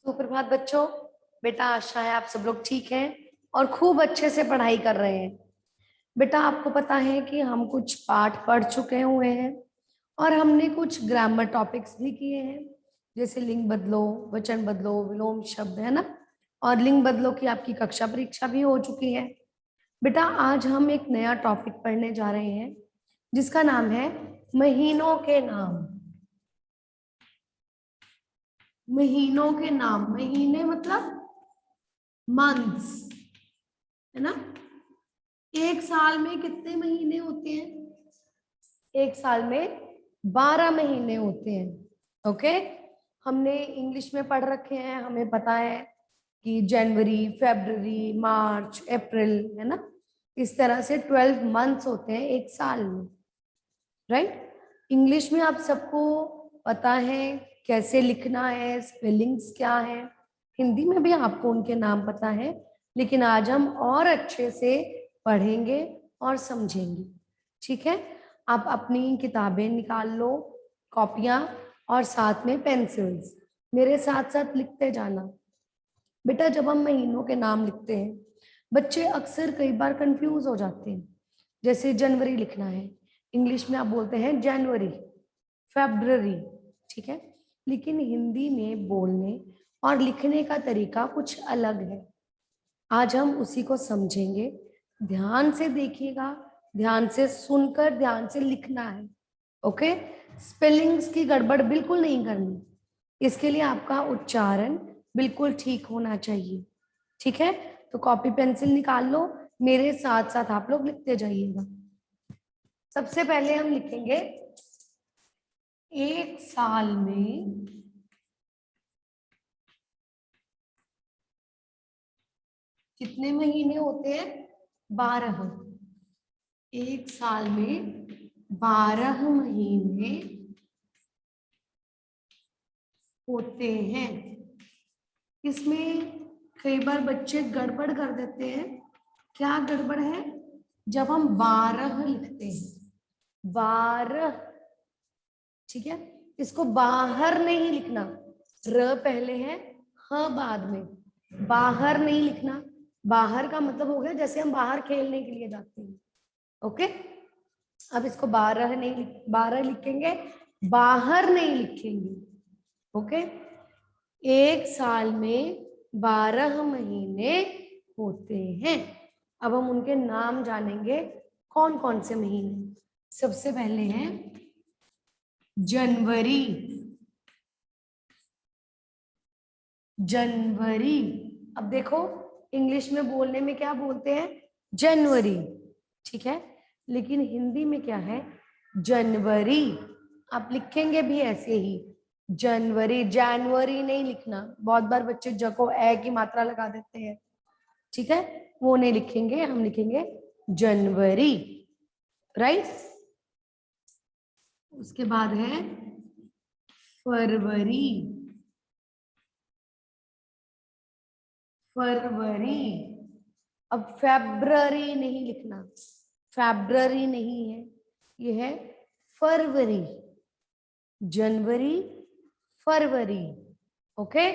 सुप्रभात बच्चों। बेटा आशा है आप सब लोग ठीक हैं और खूब अच्छे से पढ़ाई कर रहे हैं। बेटा आपको पता है कि हम कुछ पाठ पढ़ चुके हुए हैं और हमने कुछ ग्रामर टॉपिक्स भी किए हैं, जैसे लिंग बदलो, वचन बदलो, विलोम शब्द, है ना। और लिंग बदलो की आपकी कक्षा परीक्षा भी हो चुकी है। बेटा आज हम एक नया टॉपिक पढ़ने जा रहे हैं जिसका नाम है महीनों के नाम। महीनों के नाम, महीने मतलब मंथ्स, है ना। एक साल में कितने महीने होते हैं? एक साल में 12 महीने होते हैं। ओके, हमने इंग्लिश में पढ़ रखे हैं, हमें पता है कि जनवरी, फरवरी, मार्च, अप्रैल, है ना। इस तरह से 12 मंथ्स होते हैं एक साल में, राइट। इंग्लिश में आप सबको पता है कैसे लिखना है, स्पेलिंग्स क्या है। हिंदी में भी आपको उनके नाम पता है, लेकिन आज हम और अच्छे से पढ़ेंगे और समझेंगे। ठीक है, आप अपनी किताबें निकाल लो, कॉपियां, और साथ में पेंसिल्स, मेरे साथ साथ लिखते जाना। बेटा जब हम महीनों के नाम लिखते हैं, बच्चे अक्सर कई बार कंफ्यूज हो जाते हैं। जैसे जनवरी लिखना है, इंग्लिश में आप बोलते हैं जनवरी, फेब्रुअरी, ठीक है। लेकिन हिंदी में बोलने और लिखने का तरीका कुछ अलग है। आज हम उसी को समझेंगे। ध्यान से देखिएगा, ध्यान से सुनकर ध्यान से लिखना है। ओके, स्पेलिंग्स की गड़बड़ बिल्कुल नहीं करनी, इसके लिए आपका उच्चारण बिल्कुल ठीक होना चाहिए। ठीक है, तो कॉपी पेंसिल निकाल लो, मेरे साथ साथ आप लोग लिखते जाइएगा। सबसे पहले हम लिखेंगे एक साल में कितने महीने होते हैं? 12। एक साल में 12 महीने होते हैं। इसमें कई बार बच्चे गड़बड़ कर देते हैं। क्या गड़बड़ है? जब हम 12 लिखते हैं, 12, ठीक है, इसको बाहर नहीं लिखना, र पहले है, ह बाद में। बाहर नहीं लिखना, बाहर का मतलब हो गया जैसे हम बाहर खेलने के लिए जाते हैं। ओके, अब इसको 12 नहीं, 12 लिखेंगे, बाहर नहीं लिखेंगे। ओके, एक साल में 12 महीने होते हैं। अब हम उनके नाम जानेंगे, कौन कौन से महीने। सबसे पहले हैं जनवरी। जनवरी, अब देखो इंग्लिश में बोलने में क्या बोलते हैं? जनवरी, ठीक है, लेकिन हिंदी में क्या है? जनवरी। आप लिखेंगे भी ऐसे ही, जनवरी, जनवरी नहीं लिखना। बहुत बार बच्चे ज को ए की मात्रा लगा देते हैं, ठीक है, वो नहीं लिखेंगे, हम लिखेंगे जनवरी, राइट। उसके बाद है फरवरी। फरवरी, अब फेब्रुअरी नहीं लिखना, फेब्रुअरी नहीं है, ये है फरवरी। जनवरी, फरवरी। ओके,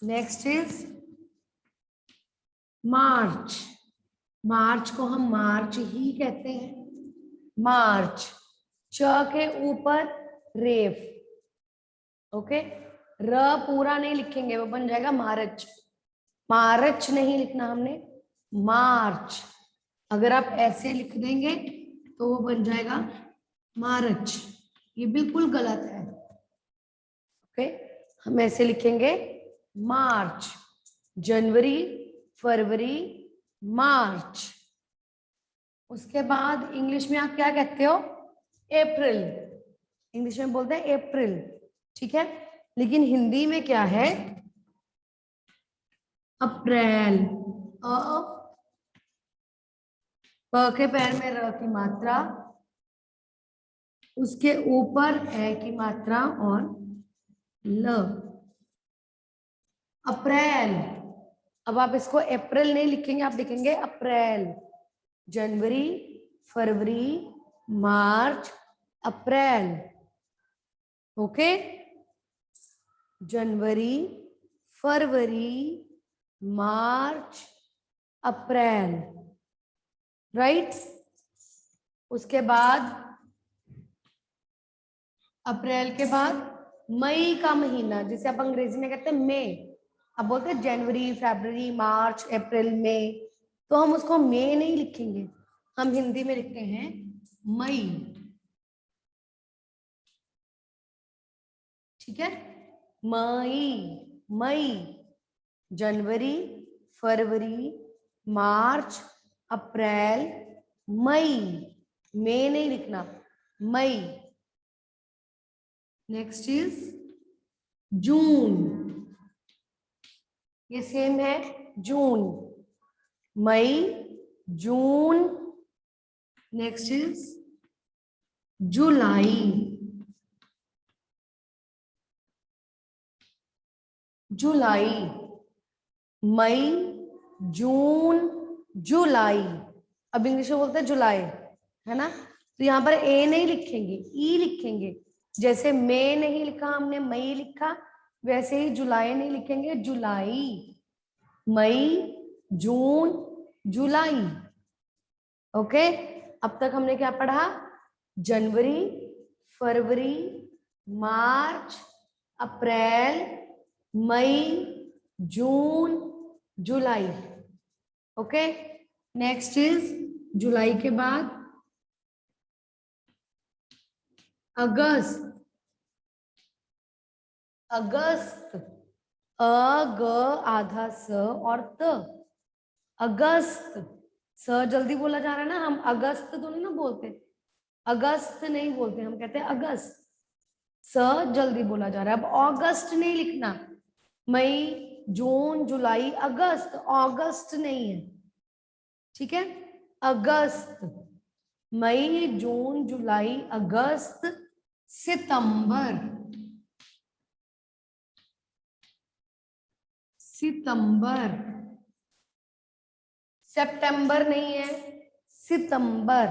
नेक्स्ट इज मार्च। मार्च को हम मार्च ही कहते हैं, मार्च, च के ऊपर रेफ। ओके, र पूरा नहीं लिखेंगे, वो बन जाएगा मार्च। मार्च नहीं लिखना हमने, मार्च। अगर आप ऐसे लिख देंगे तो वो बन जाएगा मार्च, ये बिल्कुल गलत है। ओके, हम ऐसे लिखेंगे मार्च, जनवरी, फरवरी, मार्च। उसके बाद इंग्लिश में आप क्या कहते हो? अप्रैल। इंग्लिश में बोलते हैं अप्रैल, ठीक है, लेकिन हिंदी में क्या है? अप्रैल। प के पैर में र की मात्रा, उसके ऊपर ए की मात्रा और ल, अप्रैल। अब आप इसको अप्रैल नहीं लिखेंगे, आप लिखेंगे अप्रैल। जनवरी, फरवरी, मार्च, अप्रैल। ओके, जनवरी, फरवरी, मार्च, अप्रैल, राइट। उसके बाद अप्रैल के बाद मई का महीना, जिसे आप अंग्रेजी में कहते हैं मई। अब बोलते हैं जनवरी, फरवरी, मार्च, अप्रैल, मई, तो हम उसको मई नहीं लिखेंगे, हम हिंदी में लिखते हैं मई। ठीक है, मई, मई, जनवरी, फरवरी, मार्च, अप्रैल, मई। मई नहीं लिखना, मई। नेक्स्ट इज जून, ये सेम है, जून, मई, जून। नेक्स्ट इज जुलाई, जुलाई, मई, जून, जुलाई। अब इंग्लिश में बोलते हैं जुलाई, है ना। तो यहाँ पर ए नहीं लिखेंगे, ई लिखेंगे। जैसे मई नहीं लिखा हमने, मई लिखा, वैसे ही जुलाई नहीं लिखेंगे, जुलाई। मई, जून, जुलाई। ओके, अब तक हमने क्या पढ़ा? जनवरी, फरवरी, मार्च, अप्रैल, मई, जून, जुलाई। ओके, नेक्स्ट इज जुलाई के बाद अगस्त, अगस्त, अ ग आधा स और त, अगस्त। स जल्दी बोला जा रहा है ना, हम अगस्त तो नहीं ना बोलते, अगस्त नहीं बोलते, हम कहते हैं अगस्त। स जल्दी बोला जा रहा है। अब अगस्त नहीं लिखना, मई, जून, जुलाई, अगस्त, अगस्त नहीं है। ठीक है, अगस्त, मई, जून, जुलाई, अगस्त, सितंबर, सितंबर, सितंबर नहीं है, सितंबर,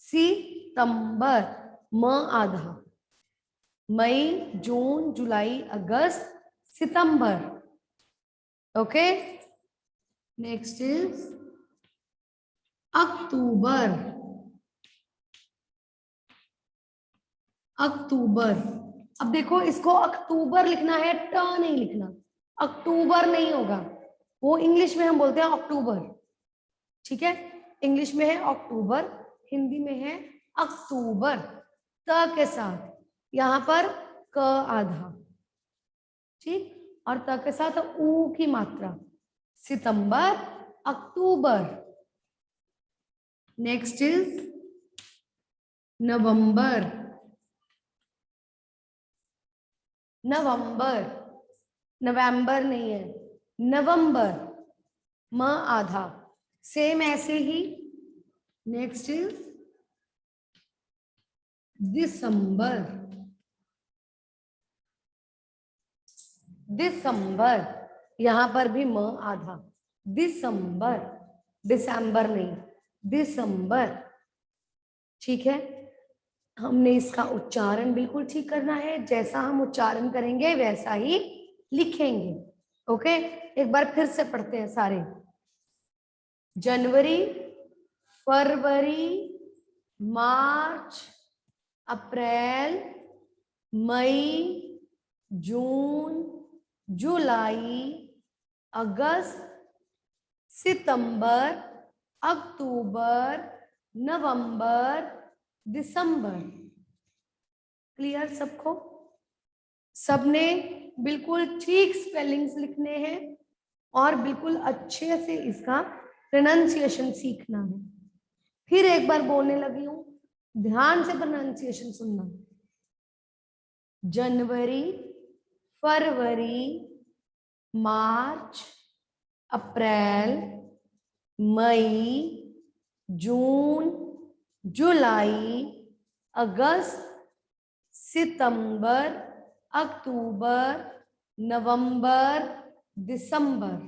सितंबर, म आधा, मई, जून, जुलाई, अगस्त, सितंबर। ओके, नेक्स्ट इज अक्टूबर, अक्टूबर। अब देखो, इसको अक्टूबर लिखना है, ट नहीं लिखना, अक्टूबर नहीं होगा, वो इंग्लिश में हम बोलते हैं अक्टूबर। ठीक है, इंग्लिश में है अक्टूबर, हिंदी में है अक्टूबर, त के साथ, यहां पर क आधा, ठीक, और त के साथ ऊ की मात्रा, सितंबर, अक्टूबर। नेक्स्ट इज नवंबर, नवंबर, नवंबर नहीं है, नवंबर, म आधा, सेम ऐसे ही। नेक्स्ट इज दिसंबर, दिसंबर, यहां पर भी म आधा, दिसंबर, दिसंबर नहीं, दिसंबर। ठीक है, हमने इसका उच्चारण बिल्कुल ठीक करना है, जैसा हम उच्चारण करेंगे वैसा ही लिखेंगे। ओके, एक बार फिर से पढ़ते हैं सारे। जनवरी, फरवरी, मार्च, अप्रैल, मई, जून, जुलाई, अगस्त, सितंबर, अक्टूबर, नवंबर, दिसंबर। क्लियर सबको? सबने बिल्कुल ठीक स्पेलिंग्स लिखने हैं और बिल्कुल अच्छे से इसका प्रोनाउंसिएशन सीखना है। फिर एक बार बोलने लगी हूं, ध्यान से प्रोनाउंसिएशन सुनना। जनवरी, फरवरी, मार्च, अप्रैल, मई, जून, जुलाई, अगस्त, सितंबर, अक्टूबर, नवंबर, दिसंबर।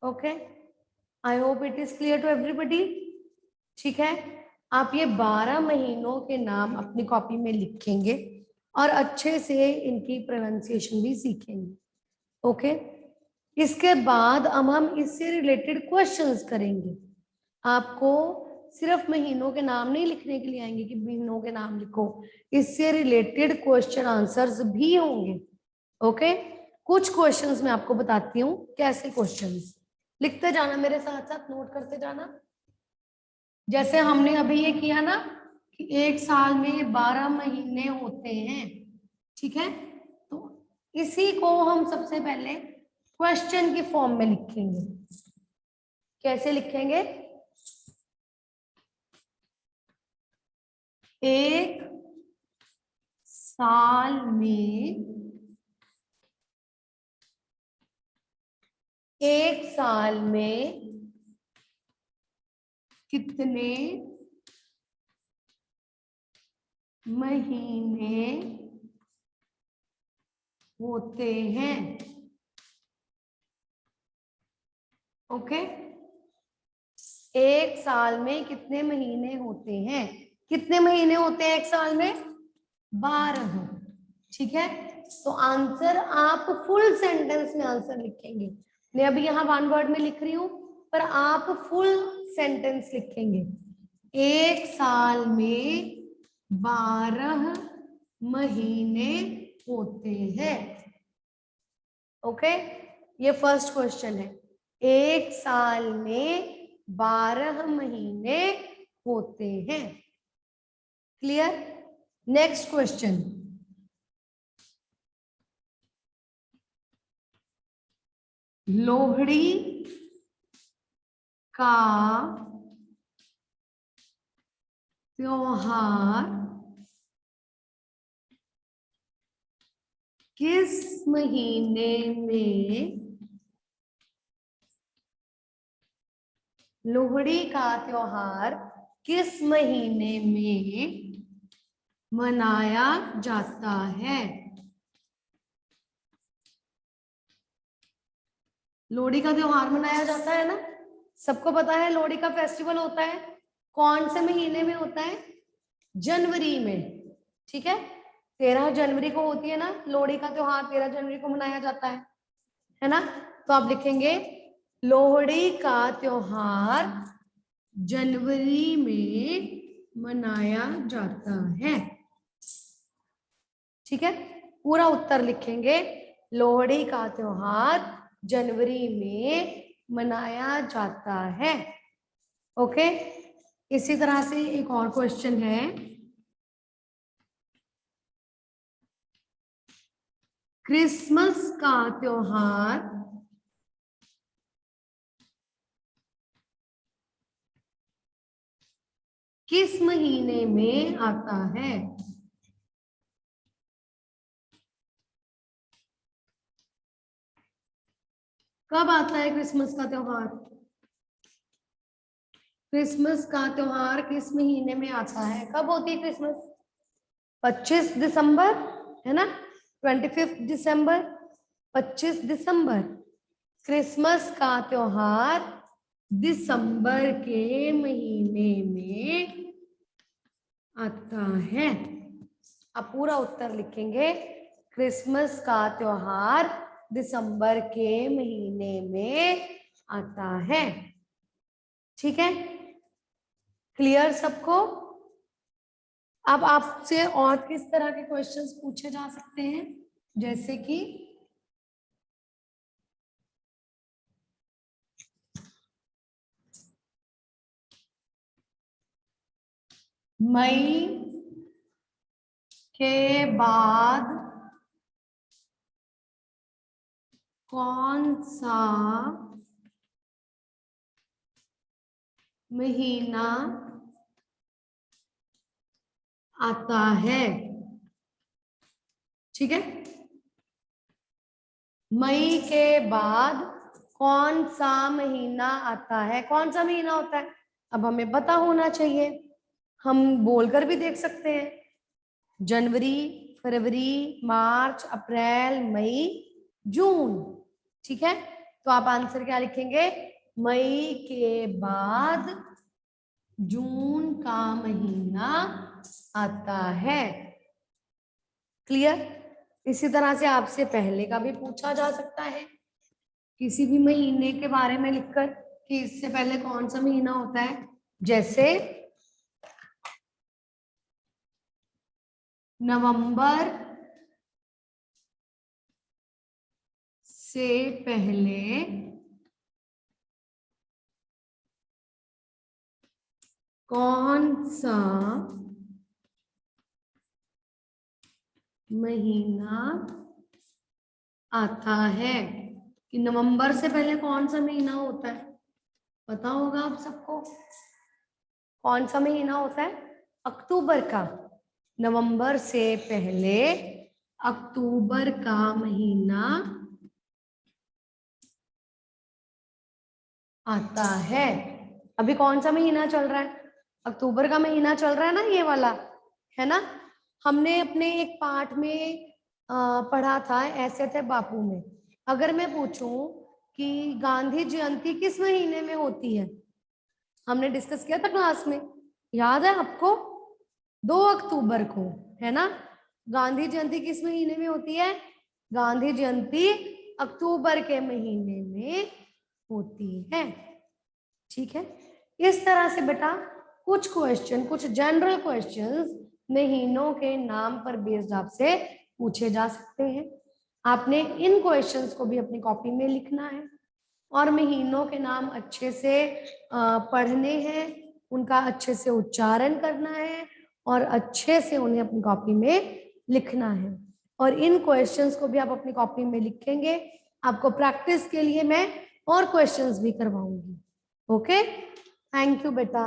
Okay, I hope it is clear to everybody. ठीक है, आप ये 12 महीनों के नाम अपनी कॉपी में लिखेंगे और अच्छे से इनकी प्रोनाउंसिएशन भी सीखेंगे। ओके, इसके बाद अब हम इससे रिलेटेड क्वेश्चंस करेंगे। आपको सिर्फ महीनों के नाम नहीं लिखने के लिए आएंगे कि महीनों के नाम लिखो, इससे रिलेटेड क्वेश्चन आंसर्स भी होंगे। ओके, कुछ क्वेश्चंस मैं आपको बताती हूँ कैसे क्वेश्चंस, लिखते जाना मेरे साथ साथ, नोट करते जाना। जैसे हमने अभी ये किया ना कि एक साल में 12 महीने होते हैं, ठीक है, तो इसी को हम सबसे पहले क्वेश्चन के फॉर्म में लिखेंगे। कैसे लिखेंगे? एक साल में, एक साल में कितने महीने होते हैं? ओके, एक साल में कितने महीने होते हैं? कितने महीने होते हैं एक साल में? 12। ठीक है, तो आंसर आप फुल सेंटेंस में आंसर लिखेंगे। मैं अभी यहाँ वन वर्ड में लिख रही हूं, पर आप फुल सेंटेंस लिखेंगे। एक साल में 12 महीने होते हैं। ओके, ये फर्स्ट क्वेश्चन है, एक साल में 12 महीने होते हैं। क्लियर? नेक्स्ट क्वेश्चन, लोहड़ी का त्योहार किस महीने में, लोहड़ी का त्योहार किस महीने में मनाया जाता है? लोहड़ी का त्योहार मनाया जाता है ना, सबको पता है लोहड़ी का फेस्टिवल होता है कौन से महीने में होता है? जनवरी में। ठीक है, 13 जनवरी को होती है ना लोहड़ी का त्योहार, 13 जनवरी को मनाया जाता है ना। तो आप लिखेंगे लोहड़ी का त्योहार जनवरी में मनाया जाता है। ठीक है, पूरा उत्तर लिखेंगे, लोहड़ी का त्योहार जनवरी में मनाया जाता है। ओके, इसी तरह से एक और क्वेश्चन है, क्रिसमस का त्योहार किस महीने में आता है? कब आता है क्रिसमस का त्योहार? क्रिसमस का त्योहार किस महीने में आता है? कब होती है क्रिसमस? 25 दिसंबर, है ना, 25 दिसंबर, 25 दिसंबर। क्रिसमस का त्योहार दिसंबर के महीने में आता है। अब पूरा उत्तर लिखेंगे, क्रिसमस का त्योहार दिसंबर के महीने में आता है। ठीक है, क्लियर सबको? अब आपसे और किस तरह के क्वेश्चंस पूछे जा सकते हैं, जैसे कि मई के बाद कौन सा महीना आता है? ठीक है, मई के बाद कौन सा महीना आता है? कौन सा महीना होता है? अब हमें पता होना चाहिए, हम बोलकर भी देख सकते हैं, जनवरी, फरवरी, मार्च, अप्रैल, मई, जून। ठीक है, तो आप आंसर क्या लिखेंगे? मई के बाद जून का महीना आता है। क्लियर? इसी तरह से आपसे पहले का भी पूछा जा सकता है, किसी भी महीने के बारे में लिखकर कि इससे पहले कौन सा महीना होता है। जैसे नवंबर से पहले कौन सा महीना आता है, कि नवंबर से पहले कौन सा महीना होता है, पता होगा आप सबको कौन सा महीना होता है, अक्टूबर का। नवंबर से पहले अक्टूबर का महीना आता है। अभी कौन सा महीना चल रहा है, अक्टूबर का महीना चल रहा है ना, ये वाला है ना। हमने अपने एक पाठ में पढ़ा था, ऐसे थे बापू में। अगर मैं पूछूं कि गांधी जयंती किस महीने में होती है, हमने डिस्कस किया था क्लास में, याद है आपको, 2 अक्टूबर को, है ना। गांधी जयंती किस महीने में होती है, गांधी जयंती अक्टूबर के महीने में होती है। ठीक है, इस तरह से बेटा कुछ क्वेश्चन, कुछ जनरल क्वेश्चंस महीनों के नाम पर बेस्ड आपसे पूछे जा सकते हैं। आपने इन क्वेश्चंस को भी अपनी कॉपी में लिखना है और महीनों के नाम अच्छे से पढ़ने हैं, उनका अच्छे से उच्चारण करना है और अच्छे से उन्हें अपनी कॉपी में लिखना है। और इन क्वेश्चंस को भी आप अपनी कॉपी में लिखेंगे। आपको प्रैक्टिस के लिए मैं और क्वेश्चंस भी करवाऊंगी। ओके, थैंक यू बेटा।